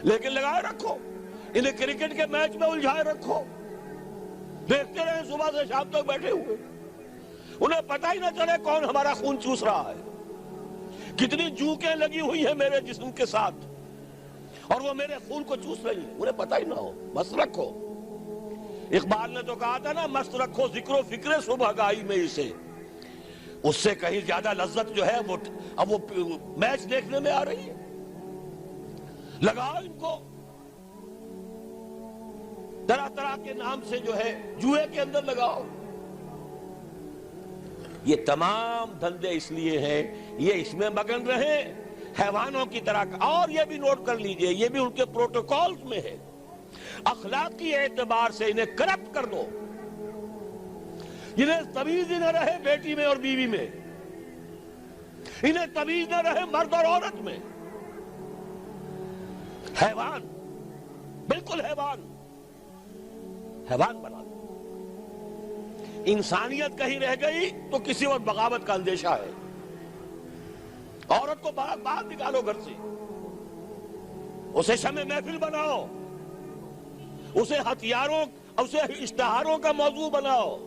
لیکن لگائے رکھو، انہیں کرکٹ کے میچ میں الجھائے رکھو، دیکھتے رہے صبح سے شام تک بیٹھے ہوئے، انہیں پتہ ہی نہ چلے کون ہمارا خون چوس رہا ہے، کتنی جوکیں لگی ہوئی ہیں میرے جسم کے ساتھ اور وہ میرے خون کو چوس رہی ہیں، انہیں پتہ ہی نہ ہو۔ مست رکھو، اقبال نے تو کہا تھا نا، مست رکھو ذکر و فکر صبح گائی میں اسے، اس سے کہیں زیادہ لذت جو ہے وہ اب وہ میچ دیکھنے میں آ رہی ہے۔ لگاؤ ان کو، طرح طرح کے نام سے جو ہے جوئے کے اندر لگاؤ۔ یہ تمام دھندے اس لیے ہیں یہ اس میں مگن رہے حیوانوں کی طرح۔ اور یہ بھی نوٹ کر لیجئے، یہ بھی ان کے پروٹوکولز میں ہے، اخلاقی اعتبار سے انہیں کرپٹ کر دو، انہیں تمیز ہی نہ رہے بیٹی میں اور بیوی میں، انہیں تمیز نہ رہے مرد اور عورت میں، حیوان، بالکل حیوان بنا دو۔ انسانیت کہیں رہ گئی تو کسی اور بغاوت کا اندیشہ ہے۔ عورت کو باہر نکالو گھر سے، اسے شمع محفل بناؤ، اسے ہتھیاروں، اسے اشتہاروں کا موضوع بناؤ۔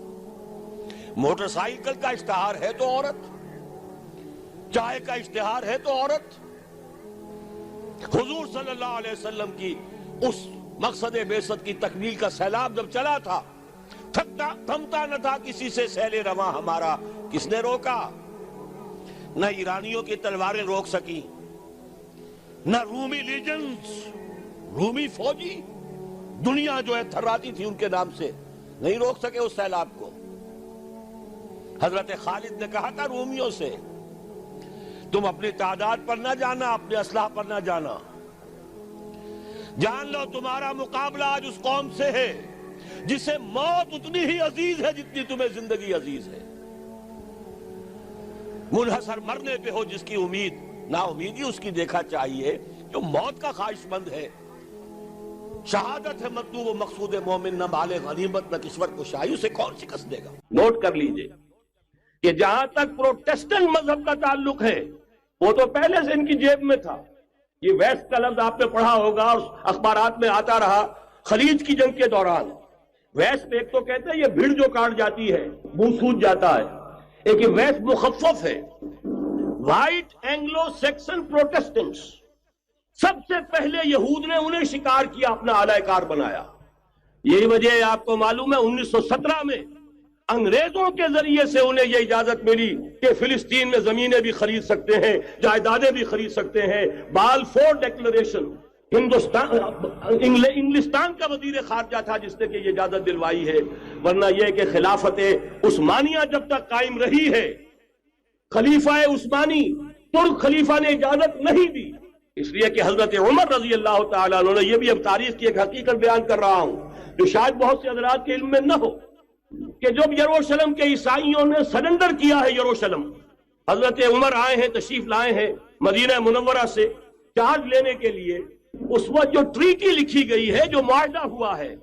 موٹر سائیکل کا اشتہار ہے تو عورت، چائے کا اشتہار ہے تو عورت۔ حضور صلی اللہ علیہ وسلم کی اس مقصد بعثت کی تکمیل کا سیلاب جب چلا تھا، تھمتا نہ تھا کسی سے سیل رواں ہمارا، کس نے روکا؟ نہ ایرانیوں کی تلواریں روک سکی، نہ رومی لیجنز، رومی فوجی، دنیا جو ہے تھراتی تھی ان کے نام سے، نہیں روک سکے اس سیلاب کو۔ حضرت خالد نے کہا تھا رومیوں سے، تم اپنی تعداد پر نہ جانا، اپنے اسلحہ پر نہ جانا، جان لو تمہارا مقابلہ آج اس قوم سے ہے جسے موت اتنی ہی عزیز ہے جتنی تمہیں زندگی عزیز ہے۔ منحصر مرنے پہ ہو جس کی امید، نا امیدی اس کی دیکھا چاہیے جو موت کا خواہش مند ہے۔ شہادت ہے مطلوب و مقصود مومن، نہ مال غنیمت نہ کشور کشائی، اسے کون شکست دے گا؟ نوٹ کر لیجئے کہ جہاں تک پروٹیسٹنٹ مذہب کا تعلق ہے وہ تو پہلے سے ان کی جیب میں تھا۔ یہ ویسٹ کا لفظ آپ نے پڑھا ہوگا اور اخبارات میں آتا رہا خلیج کی جنگ کے دوران۔ ویسٹ ایک تو کہتے ہیں یہ بھیڑ جو کاٹ جاتی ہے، منہ سوج جاتا ہے، ایک یہ ویسٹ مخفف ہے، وائٹ اینگلو سیکسن پروٹیسٹنٹس۔ سب سے پہلے یہود نے انہیں شکار کیا، اپنا اعلی کار بنایا۔ یہی وجہ ہے آپ کو معلوم ہے 1917 میں انگریزوں کے ذریعے سے انہیں یہ اجازت ملی کہ فلسطین میں زمینیں بھی خرید سکتے ہیں، جائیدادیں بھی خرید سکتے ہیں۔ بالفور ڈیکلریشن، انگلستان کا وزیر خارجہ تھا جس نے کہ یہ اجازت دلوائی ہے، ورنہ یہ کہ خلافت عثمانیہ جب تک قائم رہی ہے، خلیفہ عثمانی ترک خلیفہ نے اجازت نہیں دی۔ اس لیے کہ حضرت عمر رضی اللہ تعالیٰ عنہ نے، یہ بھی اب تاریخ کی ایک حقیقت بیان کر رہا ہوں جو شاید بہت سے حضرات کے علم میں نہ ہو، کہ جب یروشلم کے عیسائیوں نے سرنڈر کیا ہے یروشلم، حضرت عمر آئے ہیں، تشریف لائے ہیں مدینہ منورہ سے چارج لینے کے لیے، اس وقت جو ٹریٹی لکھی گئی ہے، جو معاہدہ ہوا ہے،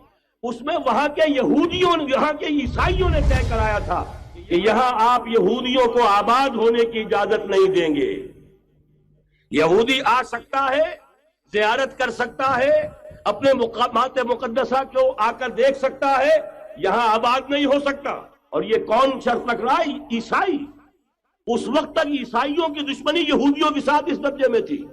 اس میں وہاں کے یہودیوں، یہاں کے عیسائیوں نے طے کرایا تھا کہ یہاں آپ یہودیوں کو آباد ہونے کی اجازت نہیں دیں گے۔ یہودی آ سکتا ہے، زیارت کر سکتا ہے، اپنے مقامات مقدسہ کو آ کر دیکھ سکتا ہے، یہاں آباد نہیں ہو سکتا۔ اور یہ کون شرط رکھ رہا ہے؟ عیسائی۔ اس وقت تک عیسائیوں کی دشمنی یہودیوں کے ساتھ اس درجے میں تھی،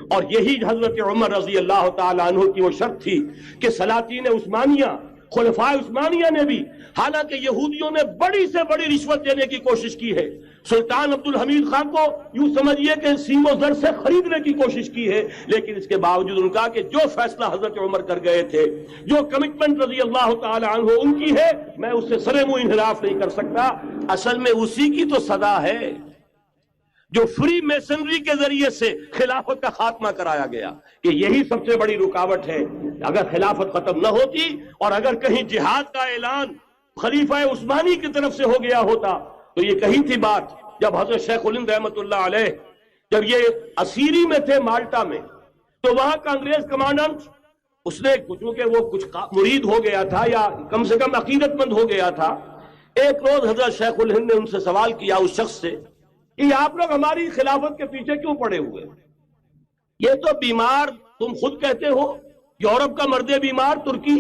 اور یہی حضرت عمر رضی اللہ تعالیٰ عنہ کی وہ شرط تھی کہ سلاطین عثمانیہ، خلفائے عثمانیہ نے بھی، حالانکہ یہودیوں نے بڑی سے بڑی رشوت دینے کی کوشش کی ہے، سلطان عبدالحمید خان کو یوں سمجھیے کہ سیم و زر سے خریدنے کی کوشش کی ہے، لیکن اس کے باوجود ان کا کہ جو فیصلہ حضرت عمر کر گئے تھے، جو کمٹمنٹ رضی اللہ تعالی عنہ ان کی ہے، میں اس سے سرے منہ انحراف نہیں کر سکتا۔ اصل میں اسی کی تو صدا ہے جو فری میسنری کے ذریعے سے خلافت کا خاتمہ کرایا گیا، کہ یہی سب سے بڑی رکاوٹ ہے۔ اگر خلافت ختم نہ ہوتی اور اگر کہیں جہاد کا اعلان خلیفہ عثمانی کی طرف سے ہو گیا ہوتا تو یہ کہی تھی بات، جب حضرت شیخ الہند رحمت اللہ علیہ جب یہ اسیری میں تھے مالٹا میں، تو وہاں کا انگریز کمانڈنٹ، اس نے چونکہ وہ کچھ مرید ہو گیا تھا یا کم سے کم عقیدت مند ہو گیا تھا، ایک روز حضرت شیخ الہند نے ان سے سوال کیا اس شخص سے کہ آپ لوگ ہماری خلافت کے پیچھے کیوں پڑے ہوئے؟ یہ تو بیمار تم خود کہتے ہو یورپ کا مرد بیمار ترکی،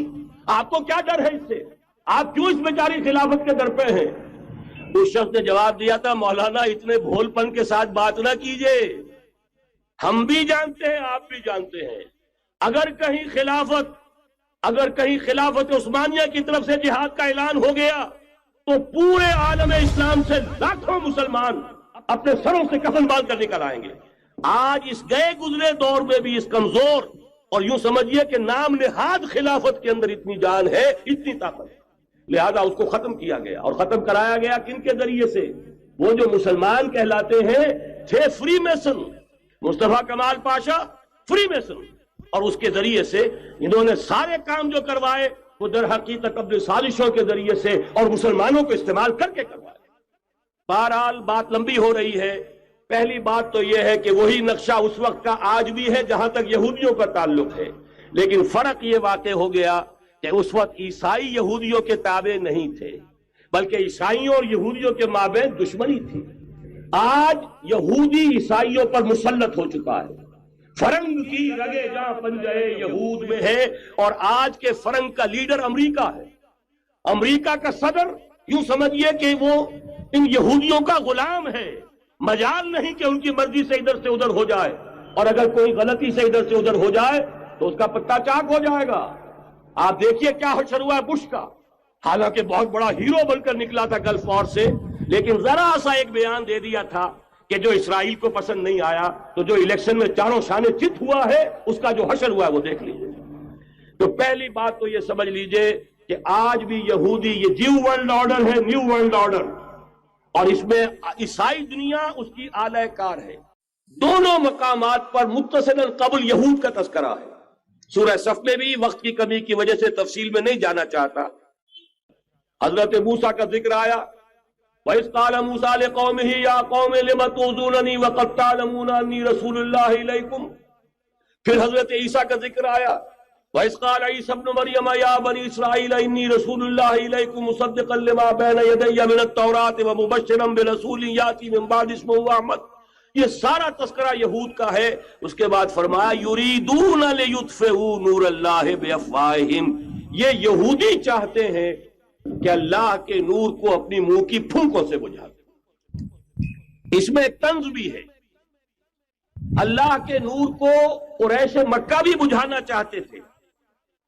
آپ کو کیا ڈر ہے اس سے؟ آپ کیوں اس بیچاری خلافت کے در پہ ہیں؟ اس شخص نے جواب دیا تھا مولانا اتنے بھول پن کے ساتھ بات نہ کیجئے، ہم بھی جانتے ہیں آپ بھی جانتے ہیں اگر کہیں خلافت عثمانیہ کی طرف سے جہاد کا اعلان ہو گیا تو پورے عالم اسلام سے لاکھوں مسلمان اپنے سروں سے کفن باندھ کر نکل آئیں گے۔ آج اس گئے گزرے دور میں بھی اس کمزور اور یوں سمجھیے کہ نام نہاد خلافت کے اندر اتنی جان ہے، اتنی طاقت ہے، لہذا اس کو ختم کیا گیا۔ اور ختم کرایا گیا کن کے ذریعے سے؟ وہ جو مسلمان کہلاتے ہیں تھے فری میسن، مصطفیٰ کمال پاشا فری میسن، اور اس کے ذریعے سے انہوں نے سارے کام جو کروائے وہ در حقیقت اپنی سازشوں کے ذریعے سے اور مسلمانوں کو استعمال کر کے کروائے۔ بہرحال بات لمبی ہو رہی ہے۔ پہلی بات تو یہ ہے کہ وہی نقشہ اس وقت کا آج بھی ہے جہاں تک یہودیوں کا تعلق ہے، لیکن فرق یہ واقع ہو گیا کہ اس وقت عیسائی یہودیوں کے تابع نہیں تھے، بلکہ عیسائیوں اور یہودیوں کے مابین دشمنی تھی۔ آج یہودی عیسائیوں پر مسلط ہو چکا ہے، فرنگ کی رگے جہاں پنجے یہود میں ہے، اور آج کے فرنگ کا لیڈر امریکہ ہے۔ امریکہ کا صدر یوں سمجھیے کہ وہ ان یہودیوں کا غلام ہے، مجال نہیں کہ ان کی مرضی سے ادھر سے ادھر ہو جائے، اور اگر کوئی غلطی سے ادھر سے ادھر ہو جائے تو اس کا پتہ چاک ہو جائے گا۔ آپ دیکھیے کیا حشر ہوا ہے بش کا، حالانکہ بہت بڑا ہیرو بن کر نکلا تھا گلف وار سے، لیکن ذرا سا ایک بیان دے دیا تھا کہ جو اسرائیل کو پسند نہیں آیا، تو جو الیکشن میں چاروں شانے چت ہوا ہے اس کا جو حشر ہوا ہے وہ دیکھ لیجئے۔ تو پہلی بات تو یہ سمجھ لیجئے کہ آج بھی یہودی، یہ نیو ورلڈ آرڈر ہے، نیو ورلڈ آرڈر، اور اس میں عیسائی دنیا اس کی اعلی کار ہے۔ دونوں مقامات پر متصل قبل یہود کا تذکرہ ہے۔ سورہ صف میں بھی وقت کی کمی کی وجہ سے تفصیل میں نہیں جانا چاہتا، حضرت موسیٰ کا ذکر آیا، وَإِذْ قَالَ مُوسَىٰ لِقَوْمِهِ يَا قَوْمِ لِمَ تُؤْذُونَنِي وَقَدْ تَعْلَمُونَ أَنِّي رَسُولُ اللَّهِ إِلَيْكُمْ۔ پھر حضرت عیسیٰ کا ذکر آیا، وَإِذْ قَالَ عِيسَى ابْنُ مَرْيَمَ يَا بَنِي إِسْرَائِيلَ إِنِّي رَسُولُ اللَّهِ إِلَيْكُمْ مُصَدِّقًا لِمَا بَيْنَ يَدَيَّ مِنَ التَّوْرَاةِ وَمُبَشِّرًا بِرَسُولٍ يَأْتِي مِن بَعْدِي اسْمُهُ أَحْمَدُ۔ یہ سارا تذکرہ یہود کا ہے۔ اس کے بعد فرمایا یریدون لیطفئوا نور اللہ بافواہہم، یہ یہودی چاہتے ہیں کہ اللہ کے نور کو اپنی منہ کی پھونکوں سے بجھا دیں۔ اس میں ایک طنز بھی ہے، اللہ کے نور کو قریش مکہ بھی بجھانا چاہتے تھے،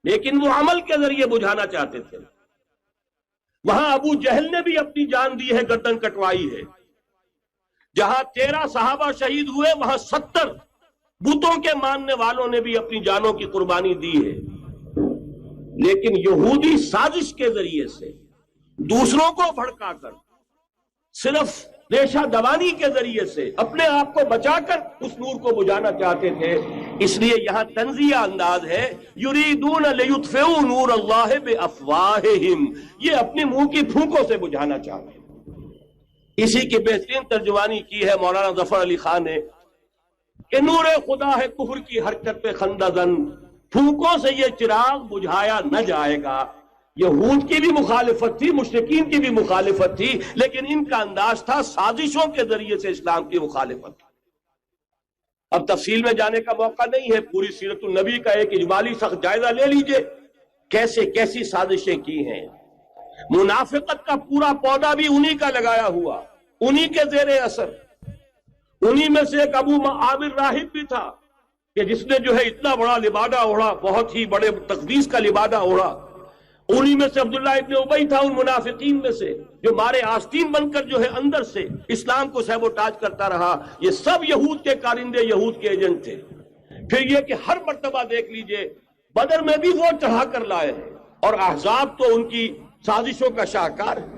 لیکن وہ عمل کے ذریعے بجھانا چاہتے تھے۔ وہاں ابو جہل نے بھی اپنی جان دی ہے، گردن کٹوائی ہے۔ جہاں 13 صحابہ شہید ہوئے وہاں 70 بتوں کے ماننے والوں نے بھی اپنی جانوں کی قربانی دی ہے۔ لیکن یہودی سازش کے ذریعے سے دوسروں کو بھڑکا کر، صرف ریشہ دوانی کے ذریعے سے اپنے آپ کو بچا کر اس نور کو بجھانا چاہتے تھے۔ اس لیے یہاں تنزیہ انداز ہے، یریدون لیطفئوا نور اللہ بافواہہم، یہ اپنی منہ کی پھونکوں سے بجھانا چاہتے ہیں۔ اسی کی بہترین ترجمانی کی ہے مولانا ظفر علی خان نے کہ نور خدا ہے کفر کی حرکت پہ خندہ زن، پھونکوں سے یہ چراغ بجھایا نہ جائے گا۔ یہود کی بھی مخالفت تھی، مشرکین کی بھی مخالفت تھی، لیکن ان کا انداز تھا سازشوں کے ذریعے سے اسلام کی مخالفت۔ اب تفصیل میں جانے کا موقع نہیں ہے، پوری سیرت النبی کا ایک اجمالی سخت جائزہ لے لیجئے، کیسے کیسی سازشیں کی ہیں۔ منافقت کا پورا پودا بھی انہی کا لگایا ہوا، انہی کے زیر اثر۔ انہی میں سے ایک ابو عامر راہب بھی تھا کہ جس نے جو ہے اتنا بڑا لبادہ اوڑھا، بہت ہی بڑے تقدیس کا لبادہ اوڑھا۔ انہی میں سے عبداللہ ابن ابی تھا، ان منافقین میں سے جو مارے آستین بن کر جو ہے اندر سے اسلام کو سہب و تاج کرتا رہا۔ یہ سب یہود کے کارندے، یہود کے ایجنٹ تھے۔ پھر یہ کہ ہر مرتبہ دیکھ لیجئے بدر میں بھی وہ چڑھا کر لائے ہیں، اور احزاب تو ان کی سازشوں کا شاہکار ہے۔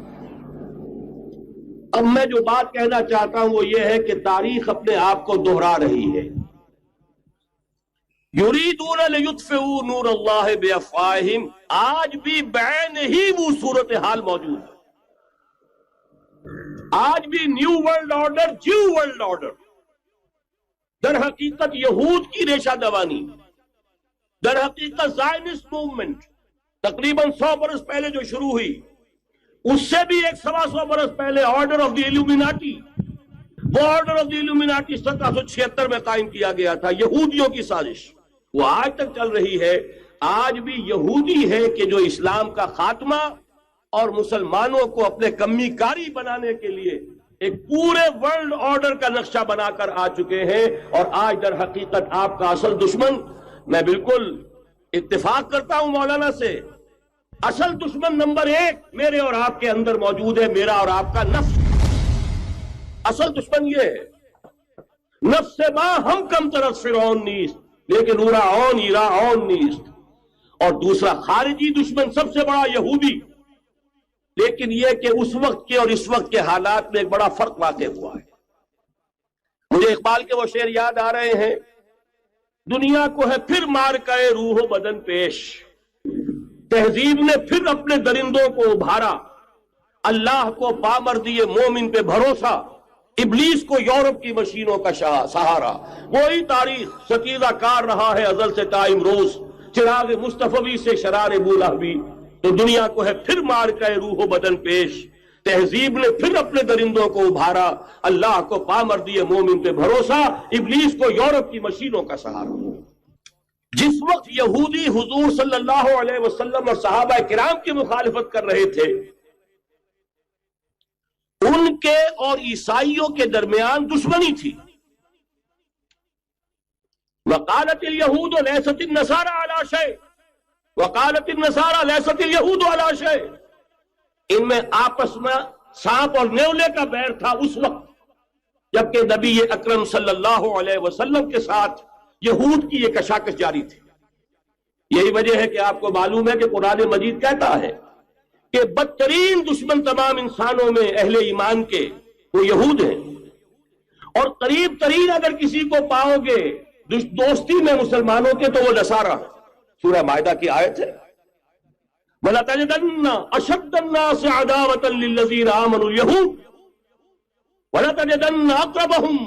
اب میں جو بات کہنا چاہتا ہوں وہ یہ ہے کہ تاریخ اپنے آپ کو دہرا رہی ہے۔ یریدون لیطفئوا نور اللہ بافواہہم، آج بھی بعین ہی وہ صورتحال موجود ہے۔ آج بھی new world order, Jew world order, در حقیقت یہود کی ریشہ دوانی، در حقیقت زائنسٹ موومنٹ تقریباً 100 برس پہلے جو شروع ہوئی، اس سے بھی 125 برس پہلے آرڈر آف دی ایلومیناٹی، وہ آرڈر آف دی ایلومیناٹی 1776 میں قائم کیا گیا تھا، یہودیوں کی سازش۔ وہ آج تک چل رہی ہے. آج بھی یہودی ہے کہ جو اسلام کا خاتمہ اور مسلمانوں کو اپنے کمی کاری بنانے کے لیے ایک پورے ورلڈ آرڈر کا نقشہ بنا کر آ چکے ہیں. اور آج در حقیقت آپ کا اصل دشمن، میں بالکل اتفاق کرتا ہوں مولانا سے، اصل دشمن نمبر 1 میرے اور آپ کے اندر موجود ہے، میرا اور آپ کا نفس. اصل دشمن یہ ہے. نفس ما ہم کم طرف فرعون نیست لیکن اورا اون ایرا اون نیست. اور دوسرا خارجی دشمن سب سے بڑا یہودی. لیکن یہ کہ اس وقت کے اور اس وقت کے حالات میں ایک بڑا فرق واقع ہوا ہے. مجھے اقبال کے وہ شعر یاد آ رہے ہیں، دنیا کو ہے پھر مار کر روح و بدن پیش، تہذیب نے پھر اپنے درندوں کو ابھارا، اللہ کو پامردی مومن پہ بھروسہ، ابلیس کو یورپ کی مشینوں کا سہارا. وہی تاریخ ستیزہ کار رہا ہے ازل سے تا امروز، چراغ مصطفی سے شرار بولہبی. تو دنیا کو ہے پھر مار کر روح و بدن پیش، تہذیب نے پھر اپنے درندوں کو ابھارا، اللہ کو پامردی مومن پہ بھروسہ، ابلیس کو یورپ کی مشینوں کا سہارا. جس وقت یہودی حضور صلی اللہ علیہ وسلم اور صحابہ کرام کی مخالفت کر رہے تھے، ان کے اور عیسائیوں کے درمیان دشمنی تھی. وقالت اليہود لیست النصارى علی شیء وقالت النصارى لیست اليہود علی شیء. ان میں آپس میں سانپ اور نیولے کا بیر تھا اس وقت، جبکہ نبی اکرم صلی اللہ علیہ وسلم کے ساتھ یہود کی یہ کشاکش جاری تھی. یہی وجہ ہے کہ آپ کو معلوم ہے کہ قرآن مجید کہتا ہے کہ بدترین دشمن تمام انسانوں میں اہل ایمان کے وہ یہود ہیں، اور قریب ترین اگر کسی کو پاؤ گے دوستی میں مسلمانوں کے تو وہ نصارہ ہیں. سورہ مائدہ کی آیت ہے، وَلَتَجِدَنَّ أَشَدَّ النَّاسِ عَدَاوَةً لِلَّذِينَ آمَنُوا الْيَهُودَ وَلَتَجِدَنَّ أَقْرَبَهُمْ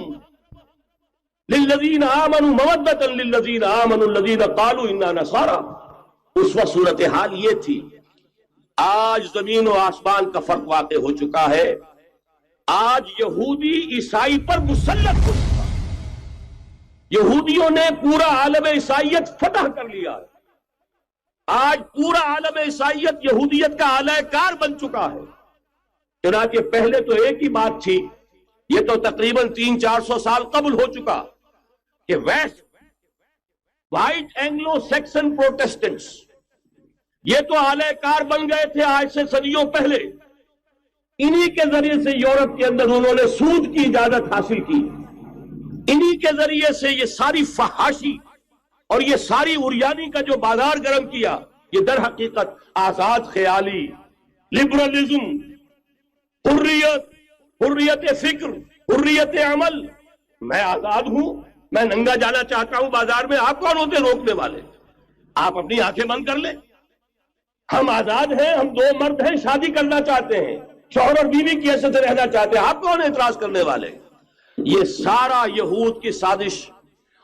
لِلَّذِينَ آمَنُوا مَوَدَّةً لِلَّذِينَ آمَنُوا الَّذِينَ قَالُوا إِنَّا نَصَارَىٰ. اس وقت صورتحال یہ تھی. آج زمین و آسمان کا فرق واقع ہو چکا ہے. آج یہودی عیسائی پر مسلط ہو چکا. یہودیوں نے پورا عالم عیسائیت فتح کر لیا ہے. آج پورا عالم عیسائیت یہودیت کا اعلی کار بن چکا ہے. چنانچہ پہلے تو ایک ہی بات تھی، یہ تو تقریباً 300-400 سال قبل ہو چکا، کہ west white Anglo Saxon Protestants یہ تو اعلی کار بن گئے تھے آج سے صدیوں پہلے. انہی کے ذریعے سے یورپ کے اندر انہوں نے سود کی اجازت حاصل کی. انہی کے ذریعے سے یہ ساری فحاشی اور یہ ساری اریانی کا جو بازار گرم کیا، یہ در حقیقت آزاد خیالی، لبرلزم، حریت فکر، حریت عمل. میں آزاد ہوں، میں ننگا جانا چاہتا ہوں بازار میں، آپ کون ہوتے روکنے والے؟ آپ اپنی آنکھیں بند کر لیں. ہم آزاد ہیں، ہم 2 مرد ہیں، شادی کرنا چاہتے ہیں، شوہر اور بیوی کی حیثیت سے رہنا چاہتے ہیں، آپ کون اعتراض کرنے والے؟ یہ سارا یہود کی سازش.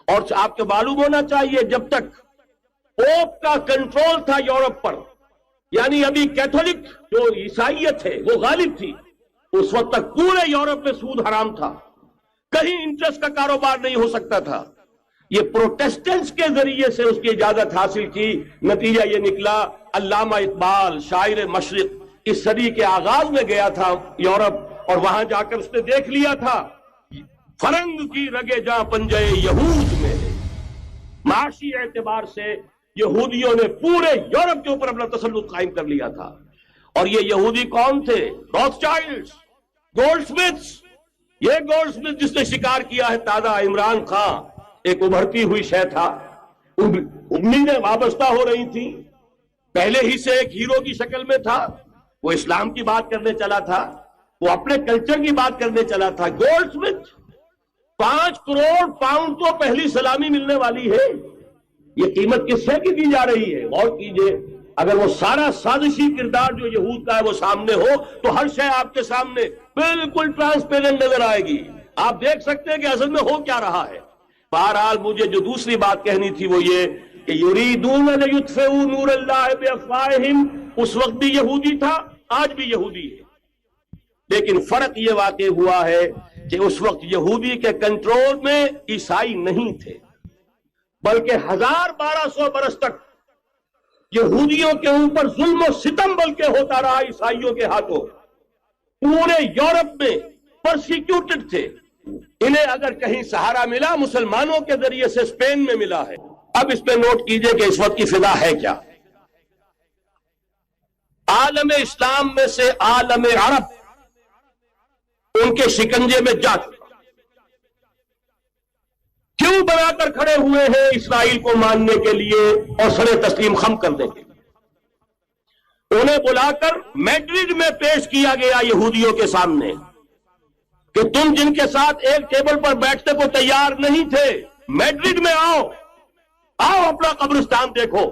اور آپ کو معلوم ہونا چاہیے جب تک پوپ کا کنٹرول تھا یورپ پر، یعنی ابھی کیتھولک جو عیسائیت ہے وہ غالب تھی، اس وقت تک پورے یورپ میں سود حرام تھا، کہیں انٹرسٹ کا کاروبار نہیں ہو سکتا تھا. یہ پروٹیسٹنٹس کے ذریعے سے اس کی اجازت حاصل کی. نتیجہ یہ نکلا، علامہ اقبال شاعر مشرق اس صدی کے آغاز میں گیا تھا یورپ، اور وہاں جا کر اس نے دیکھ لیا تھا فرنگ کی رگے جاں پنجے یہود میں. معاشی اعتبار سے یہودیوں نے پورے یورپ کے اوپر اپنا تسلط قائم کر لیا تھا. اور یہ یہودی کون تھے؟ روتھشائلڈز، گولڈ سمتھس. یہ گولڈ سمتھ جس نے شکار کیا ہے تازہ عمران خان، ایک ابھرتی ہوئی شے تھا، امیدیں وابستہ ہو رہی تھی، پہلے ہی سے ایک ہیرو کی شکل میں تھا. وہ اسلام کی بات کرنے چلا تھا، وہ اپنے کلچر کی بات کرنے چلا تھا. گولڈ سمتھ 5 کروڑ پاؤنڈ تو پہلی سلامی ملنے والی ہے. یہ قیمت کس سے کی دی جا رہی ہے؟ غور کیجئے. اگر وہ سارا سازشی کردار جو یہود کا ہے وہ سامنے ہو تو ہر شے آپ کے سامنے بالکل ٹرانسپیرنٹ نظر آئے گی. آپ دیکھ سکتے ہیں کہ اصل میں ہو کیا رہا ہے. بہرحال مجھے جو دوسری بات کہنی تھی وہ یہ کہ یریدون لیطفئوا نور اللہ بافواہہم اس وقت بھی یہودی تھا، آج بھی یہودی ہے. لیکن فرق یہ واقع ہوا ہے کہ اس وقت یہودی کے کنٹرول میں عیسائی نہیں تھے. بلکہ 1200 برس تک یہودیوں کے اوپر ظلم و ستم بلکہ ہوتا رہا عیسائیوں کے ہاتھوں. پورے یورپ میں پرسیکیوٹڈ تھے. انہیں اگر کہیں سہارا ملا مسلمانوں کے ذریعے سے اسپین میں ملا ہے. اب اس پہ نوٹ کیجئے کہ اس وقت کی فضا ہے کیا. عالم اسلام میں سے عالم عرب ان کے شکنجے میں جا چکا. کیوں بنا کر کھڑے ہوئے ہیں اسرائیل کو ماننے کے لیے اور سر تسلیم خم کرنے کے لیے. انہیں بلا کر میڈرڈ میں پیش کیا گیا یہودیوں کے سامنے کہ تم جن کے ساتھ ایک ٹیبل پر بیٹھتے کو تیار نہیں تھے، میڈرڈ میں آؤ اپنا قبرستان دیکھو.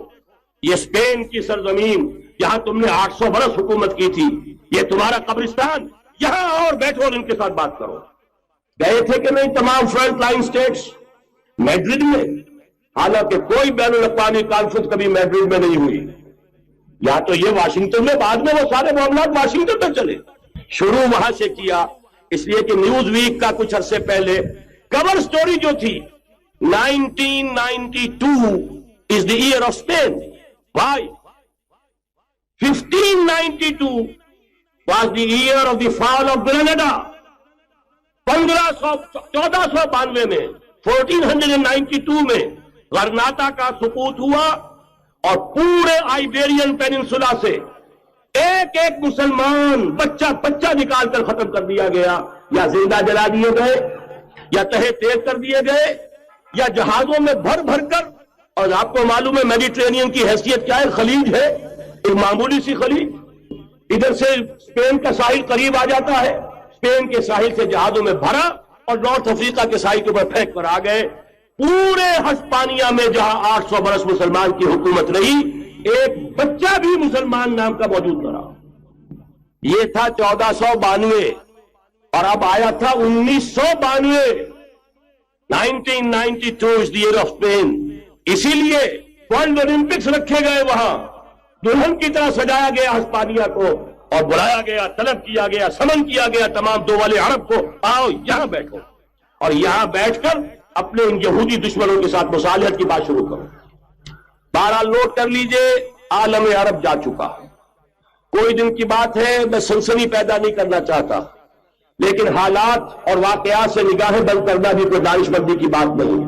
یہ اسپین کی سرزمین جہاں تم نے 800 برس حکومت کی تھی، یہ تمہارا قبرستان، یہاں آؤ اور بیٹھو اور ان کے ساتھ بات کرو. گئے تھے کہ نہیں تمام فرنٹ لائن سٹیٹس میڈرڈ میں؟ حالانکہ کوئی بین الاقوامی کانفرنس کبھی میڈرڈ میں نہیں ہوئی. یا تو یہ واشنگٹن میں، بعد میں وہ سارے معاملات واشنگٹن میں چلے. شروع وہاں سے کیا، اس لیے کہ نیوز ویک کا کچھ عرصے پہلے کور سٹوری جو تھی 1992 is the year of Spain. Why? 1592 was the year of the fall of Granada. 1492 میں 1492 میں غرناطہ کا سقوط ہوا اور پورے آئیبیرین پیننسولا سے ایک ایک مسلمان بچہ نکال کر ختم کر دیا گیا، یا زندہ جلا دیے گئے، یا تہے تیز کر دیے گئے، یا جہازوں میں بھر کر. اور آپ کو معلوم ہے میڈیٹرینین کی حیثیت کیا ہے؟ خلیج ہے، ایک معمولی سی خلیج. ادھر سے اسپین کا ساحل قریب آ جاتا ہے، اسپین کے ساحل سے جہازوں میں بھرا اور نارتھ افریقہ کے ساحل کے اوپر پھینک کر آ گئے. پورے ہسپانیہ میں جہاں 800 برس مسلمان کی حکومت رہی، ایک بچہ بھی مسلمان نام کا موجود نہ رہا. یہ تھا 1492 اور اب آیا تھا 1992. 1992 is the year of Spain. اسی لیے ورلڈ اولمپکس رکھے گئے، وہاں دلہن کی طرح سجایا گیا ہسپانیہ کو اور بلایا گیا، طلب کیا گیا، سمن کیا گیا تمام دول عرب کو، آؤ یہاں بیٹھو اور یہاں بیٹھ کر اپنے ان یہودی دشمنوں کے ساتھ مصالحت کی بات شروع کرو. بہرحال نوٹ کر لیجئے، عالم عرب جا چکا. کوئی دن کی بات ہے، میں سنسنی پیدا نہیں کرنا چاہتا، لیکن حالات اور واقعات سے نگاہیں بند کرنا بھی کوئی دانش مندی کی بات نہیں.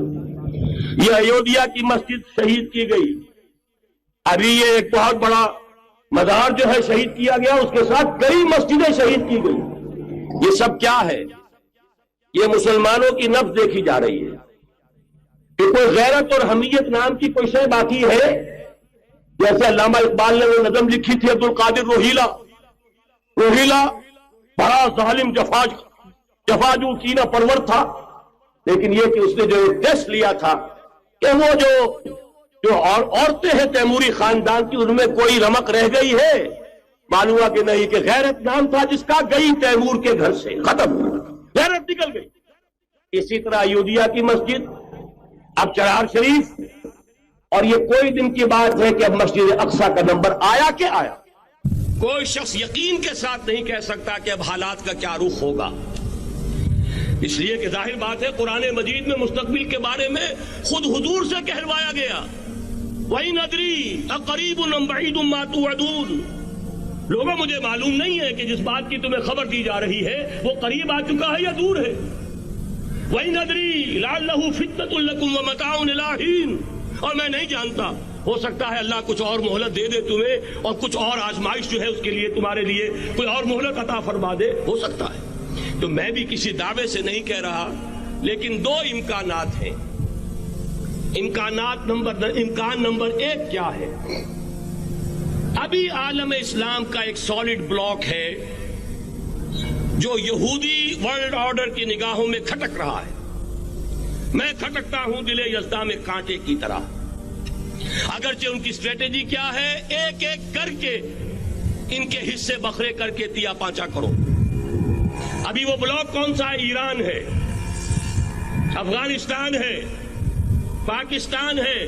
یہ ایودھیا کی مسجد شہید کی گئی. ابھی یہ ایک بہت بڑا مزار جو ہے شہید کیا گیا، اس کے ساتھ کئی مسجدیں شہید کی گئی. یہ سب کیا ہے؟ یہ مسلمانوں کی نفس دیکھی جا رہی ہے کہ کوئی غیرت اور حمیت نام کی کوئی شے باقی ہے. جیسے علامہ اقبال نے وہ نظم لکھی تھی، عبد القادر روہیلا بڑا ظالم جفاجو کینہ پرور تھا، لیکن یہ کہ اس نے جو ٹیسٹ لیا تھا کہ وہ جو عورتیں ہیں تیموری خاندان کی، ان میں کوئی رمق رہ گئی ہے؟ معلوم ہوا کہ نہیں، کہ غیرت نام تھا جس کا، گئی تیمور کے گھر سے، ختم، غیرت نکل گئی. اسی طرح ایودھیا کی مسجد، اب چرار شریف، اور یہ کوئی دن کی بات ہے کہ اب مسجد اقصی کا نمبر آیا کہ آیا. کوئی شخص یقین کے ساتھ نہیں کہہ سکتا کہ اب حالات کا کیا رخ ہوگا، اس لیے کہ ظاہر بات ہے قرآن مجید میں مستقبل کے بارے میں خود حضور سے کہلوایا گیا، وَإِنْ أَدْرِي أَقَرِيبٌ أَمْ بَعِيدٌ مَا تُوعَدُونَ. لوگوں مجھے معلوم نہیں ہے کہ جس بات کی تمہیں خبر دی جا رہی ہے وہ قریب آ چکا ہے یا دور ہے. وَإِنْ أَدْرِي لَعَلَّهُ فِتْنَةٌ لَكُمْ وَمَتَاعٌ إِلَىٰ حِينٍ. اور میں نہیں جانتا، ہو سکتا ہے اللہ کچھ اور مہلت دے دے تمہیں، اور کچھ اور آزمائش جو ہے اس کے لیے تمہارے لیے کوئی اور مہلت عطا فرما دے، ہو سکتا ہے. تو میں بھی کسی دعوے سے نہیں کہہ رہا، لیکن دو امکانات ہیں. امکان نمبر 1 کیا ہے؟ ابھی عالم اسلام کا ایک سالڈ بلاک ہے جو یہودی ورلڈ آرڈر کی نگاہوں میں کھٹک رہا ہے. میں کھٹکتا ہوں دل یزداں میں کانٹے کی طرح. اگرچہ ان کی اسٹریٹجی کیا ہے؟ ایک ایک کر کے ان کے حصے بکھرے کر کے تیا پانچا کرو. ابھی وہ بلاک کون سا ہے؟ ایران ہے، افغانستان ہے، پاکستان ہے،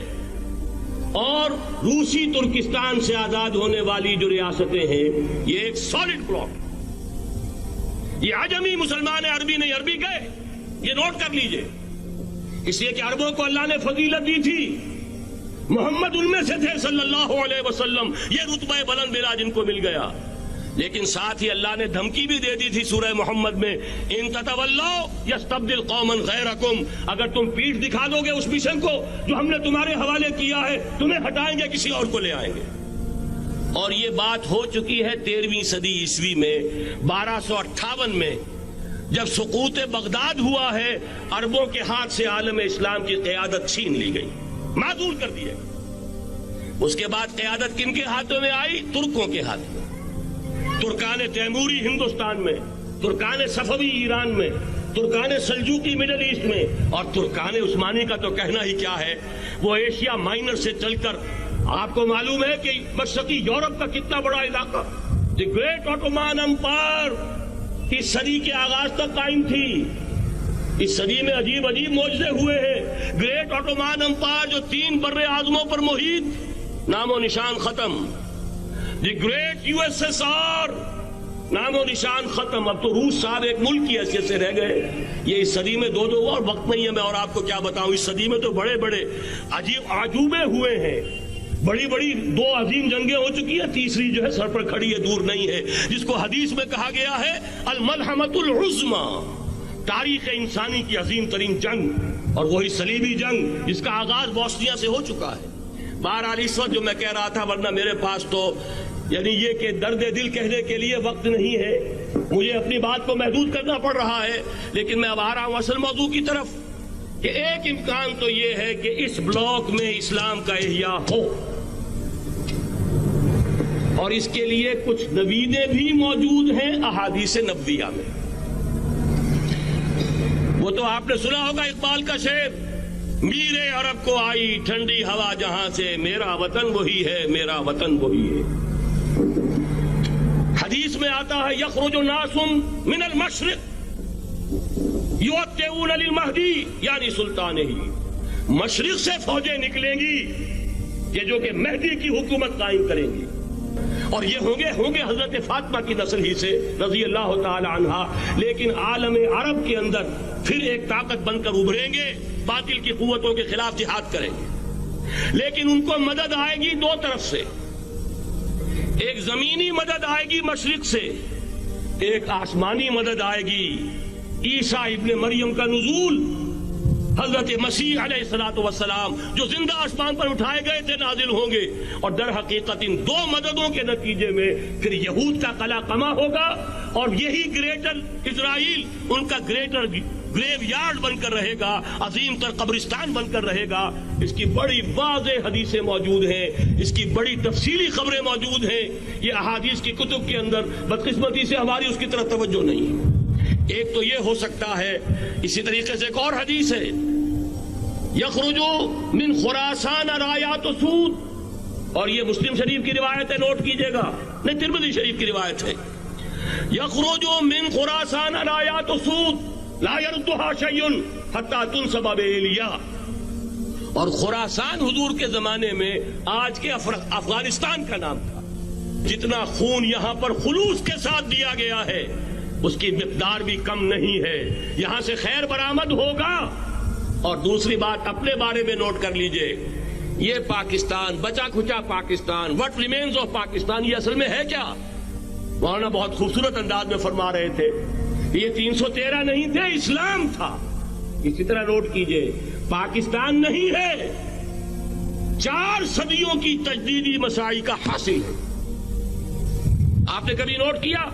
اور روسی ترکستان سے آزاد ہونے والی جو ریاستیں ہیں. یہ ایک سالڈ بلاک. یہ عجمی مسلمان عربی نہیں، عربی گئے، یہ نوٹ کر لیجئے. اس لیے کہ عربوں کو اللہ نے فضیلت دی تھی، محمد ان میں سے تھے صلی اللہ علیہ وسلم، یہ رتبہ بلند ملا جن کو مل گیا۔ لیکن ساتھ ہی اللہ نے دھمکی بھی دے دی تھی سورہ محمد میں، ان تتولوا یستبدل قوما غیرکم، اگر تم پیٹھ دکھا دو گے اس مشن کو جو ہم نے تمہارے حوالے کیا ہے، تمہیں ہٹائیں گے، کسی اور کو لے آئیں گے۔ اور یہ بات ہو چکی ہے 13ویں صدی عیسوی میں، 1258 میں جب سقوط بغداد ہوا ہے، عربوں کے ہاتھ سے عالم اسلام کی قیادت چھین لی گئی، معزول کر دیے۔ اس کے بعد قیادت کن کے ہاتھوں میں آئی؟ ترکوں کے ہاتھ میں، ترکان تیموری ہندوستان میں، ترکان صفوی ایران میں، ترکان سلجوقی مڈل ایسٹ میں، اور ترکان عثمانی کا تو کہنا ہی کیا ہے، وہ ایشیا مائنر سے چل کر آپ کو معلوم ہے کہ مشرقی یورپ کا کتنا بڑا علاقہ، دی گریٹ آٹومان امپائر اس صدی کے آغاز تک قائم تھی۔ اس صدی میں عجیب عجیب معجزے ہوئے ہیں۔ گریٹ آٹومان امپائر جو 3 بر اعظموں پر محیط، نام و نشان ختم۔ The great U S S R, نام و نشان ختم۔ اب تو روس صاحب ایک ملک کی حیثیت سے رہ گئے۔ یہ اس صدی میں 2 اور وقت نہیں ہے میں اور آپ کو کیا بتاؤں، اس صدی میں تو بڑے بڑے عجیب عجوبے ہوئے ہیں، بڑی بڑی 2 عظیم جنگیں ہو چکی ہیں، تیسری جو ہے سر پر کھڑی ہے، دور نہیں ہے، جس کو حدیث میں کہا گیا ہے الملحمۃ العظمی، تاریخ انسانی کی عظیم ترین جنگ، اور وہی صلیبی جنگ جس کا آغاز بوسنیا سے ہو چکا ہے۔ بہرحال اس وقت جو میں کہہ رہا تھا، ورنہ میرے پاس تو یعنی یہ کہ درد دل کہنے کے لیے وقت نہیں ہے، مجھے اپنی بات کو محدود کرنا پڑ رہا ہے، لیکن میں اب آ رہا ہوں اصل موضوع کی طرف، کہ ایک امکان تو یہ ہے کہ اس بلاک میں اسلام کا احیاء ہو، اور اس کے لیے کچھ نویدیں بھی موجود ہیں احادیث نبویہ میں۔ وہ تو آپ نے سنا ہوگا اقبال کا شعر، میرے عرب کو آئی ٹھنڈی ہوا جہاں سے، میرا وطن وہی ہے، میرا وطن وہی ہے۔ حدیث میں آتا ہے یخرج ناس من المشرق یؤتون للمہدی یعنی سلطان ہی، مشرق سے فوجیں نکلیں گی کہ جو کہ مہدی کی حکومت قائم کریں گی، اور یہ ہوں گے حضرت فاطمہ کی نسل ہی سے رضی اللہ تعالی عنہا، لیکن عالم عرب کے اندر پھر ایک طاقت بن کر ابھریں گے، باطل کی قوتوں کے خلاف جہاد کریں گے، لیکن ان کو مدد آئے گی 2 طرف سے، ایک زمینی مدد آئے گی مشرق سے، ایک آسمانی مدد آئے گی، عیسیٰ ابن مریم کا نزول، حضرت مسیح علیہ الصلوۃ والسلام جو زندہ آسمان پر اٹھائے گئے تھے نازل ہوں گے، اور در حقیقت ان 2 مددوں کے نتیجے میں پھر یہود کا قلع قمع ہوگا، اور یہی گریٹر اسرائیل ان کا گریٹر گریو یارڈ بن کر رہے گا، عظیم تر قبرستان بن کر رہے گا۔ اس کی بڑی واضح حدیثیں موجود ہیں، اس کی بڑی تفصیلی خبریں موجود ہیں، یہ احادیث کی کتب کے اندر، بدقسمتی سے ہماری اس کی طرف توجہ نہیں ہے۔ ایک تو یہ ہو سکتا ہے، اسی طریقے سے ایک اور حدیث ہے، یخرج من خراسان رایات سود، اور یہ مسلم شریف کی روایت ہے، نوٹ کیجئے گا، نہیں ترمذی شریف کی روایت ہے، یخرج من خراسان رایات سود لا یردها شیء حتی تنصب بإیلیا، اور خراسان حضور کے زمانے میں آج کے افغانستان کا نام تھا۔ جتنا خون یہاں پر خلوص کے ساتھ دیا گیا ہے اس کی مقدار بھی کم نہیں ہے، یہاں سے خیر برآمد ہوگا۔ اور دوسری بات اپنے بارے میں نوٹ کر لیجئے، یہ پاکستان، بچا کھچا Pakistan, what remains of Pakistan, یہ اصل میں ہے کیا؟ مولانا بہت خوبصورت انداز میں فرما رہے تھے، یہ 313 نہیں تھے، اسلام تھا۔ اسی طرح نوٹ کیجئے، پاکستان نہیں ہے، 4 صدیوں کی تجدیدی مساعی کا حاصل ہے۔ آپ نے کبھی نوٹ کیا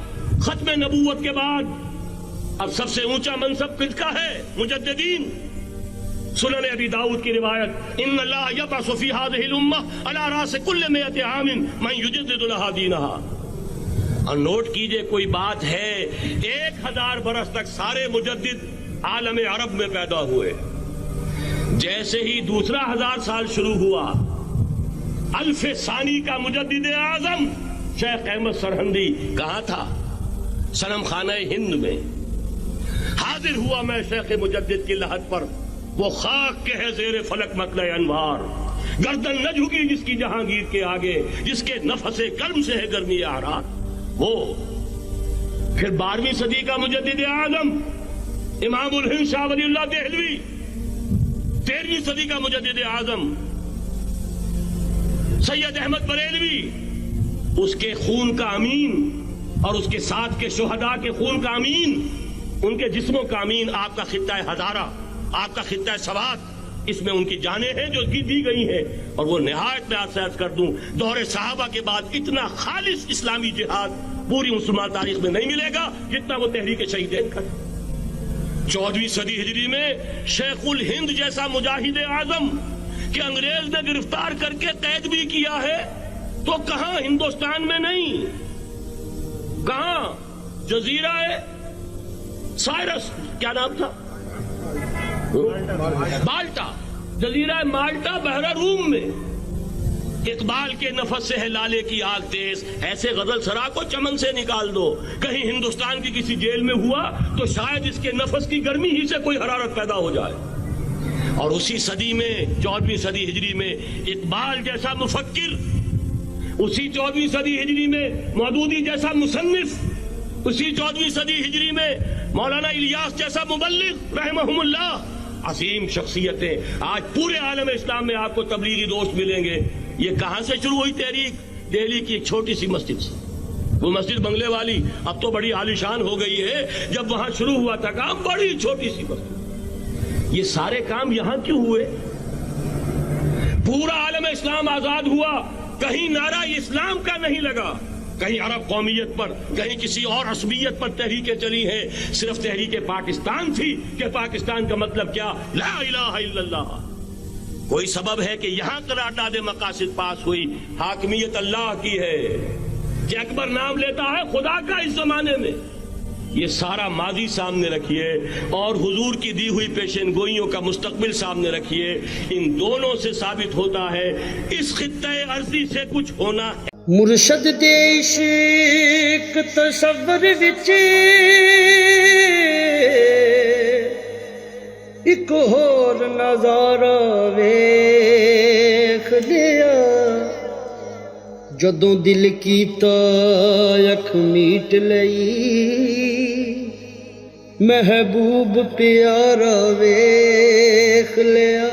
ختم نبوت کے بعد اب سب سے اونچا منصب کس کا ہے؟ مجددین۔ سنن ابی داؤد کی روایت، ان اللہ یبعث فی هذه الامہ علی راس کل 100 عام من یجدد لها دینها۔ اور نوٹ کیجئے، کوئی بات ہے 1000 برس تک سارے مجدد عالم عرب میں پیدا ہوئے، جیسے ہی دوسرا 1000 سال شروع ہوا، الف ثانی کا مجدد اعظم شیخ احمد سرہندی کہاں تھا؟ صنم خانہ ہند میں حاضر ہوا۔ میں شیخ مجدد کی لحد پر، وہ خاک کے ہے زیر فلک مطلع انوار، گردن نہ جھکی جس کی جہانگیر کے آگے، جس کے نفس کرم سے ہے گرمی آرات، وہ پھر 12ویں صدی کا مجدد اعظم امام الہند شاہ ولی اللہ دہلوی، 13ویں صدی کا مجدد اعظم سید احمد بریلوی، اس کے خون کا امین اور اس کے ساتھ کے شہداء کے خون کا امین، ان کے جسموں کا امین آپ کا خطہ ہزارہ، آپ کا خطہ سوات، اس میں ان کی جانیں ہیں جو دی گئی ہیں. اور وہ نہایت میں آپ سے عرض کر دوں، دور صحابہ کے بعد اتنا خالص اسلامی جہاد پوری مسلمان تاریخ میں نہیں ملے گا جتنا وہ تحریک شہیدین کا. 14ویں صدی ہجری میں شیخ الہند جیسا مجاہد اعظم کہ انگریز نے گرفتار کر کے قید بھی کیا ہے، تو کہاں ہندوستان میں نہیں، کہاں جزیرہ سائرس، کیا نام تھا، مالٹا، جزیرہ مالٹا بحر روم میں. اقبال کے نفس سے ہے لالے کی آگ تیز، ایسے غزل سرا کو چمن سے نکال دو. کہیں ہندوستان کی کسی جیل میں ہوا تو شاید اس کے نفس کی گرمی ہی سے کوئی حرارت پیدا ہو جائے. اور اسی صدی میں 14ویں صدی ہجری میں اقبال جیسا مفکر، اسی 14ویں صدی ہجری میں مودودی جیسا مصنف، اسی 14ویں صدی ہجری میں مولانا الیاس جیسا مبلغ رحمہم اللہ، عظیم شخصیتیں آج پورے عالم اسلام میں آپ کو تبلیغی دوست ملیں گے. یہ کہاں سے شروع ہوئی تحریک؟ دہلی کی ایک چھوٹی سی مسجد سے. وہ مسجد بنگلے والی اب تو بڑی عالیشان ہو گئی ہے، جب وہاں شروع ہوا تھا کام بڑی چھوٹی سی مسجد. یہ سارے کام یہاں کیوں ہوئے؟ پورا عالم اسلام آزاد ہوا، کہیں نعرہ اسلام کا نہیں لگا، کہیں عرب قومیت پر، کہیں کسی اور عصبیت پر تحریکیں چلی ہیں. صرف تحریک پاکستان تھی کہ پاکستان کا مطلب کیا، لا الہ الا اللہ. کوئی سبب ہے کہ یہاں قرارداد مقاصد پاس ہوئی، حاکمیت اللہ کی ہے کہ اکبر نام لیتا ہے خدا کا اس زمانے میں. یہ سارا ماضی سامنے رکھیے اور حضور کی دی ہوئی پیشن گوئیوں کا مستقبل سامنے رکھیے. ان دونوں سے ثابت ہوتا ہے اس خطہ ارضی سے کچھ ہونا ہے. مرشد دے عشق تصور وچ ایک ہور نظارہ ویکھ لیا، جدوں دل کیتا اکھ میٹ لئی، محبوب پیارا ویکھ لیا.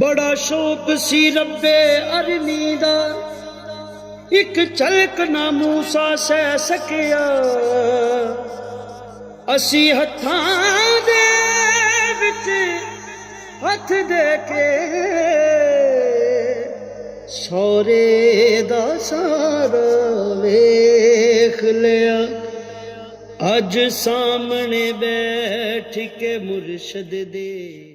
بڑا شوق سی رب ارنی دا، ایک چلک نہ موسیٰ سہ سکیا، اسی ہتھاں دے وچ ہتھ دے کے سورے دا سارا ویکھ لیا. اج سامنے بیٹھ کے مرشد دے